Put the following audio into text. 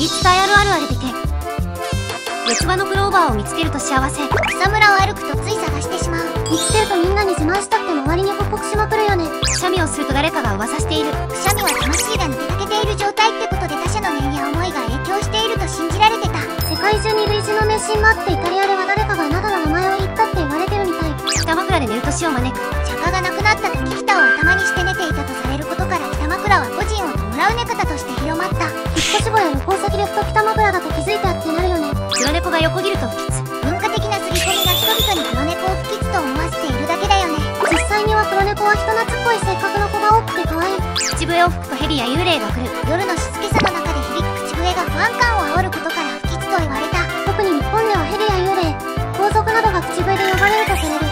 言い伝えあるあるあれでて。四つ葉のクローバーを見つけると幸せ。草むらを歩くとつい探してしまう。見つけるとみんなに自慢したくて周りに報告しまくるよね。くしゃみをすると誰かが噂している。くしゃみは魂が抜けかけている状態ってことで、他者の念や思いが影響していると信じられてた。世界中に類似の迷信があって、イタリアでは誰かがあなたの名前を言ったって言われてるみたい。北枕で寝ると死を招く。釈迦が亡くなった時、北を頭にして寝ていたとされることから、北枕は故人を弔う寝方として広まった。引っ越し後や旅行先でふと北枕だと気づいたってなるよね。黒猫が横切ると不吉。文化的な刷り込みが人々に黒猫を不吉と思わせているだけだよね。実際には黒猫は人懐っこい性格の子が多くて可愛い。口笛を吹くと蛇や幽霊が来る。夜の静けさの中で響く口笛が不安感を煽ることから不吉と言われた。特に日本では蛇や幽霊、皇族などが口笛で呼ばれるとされる。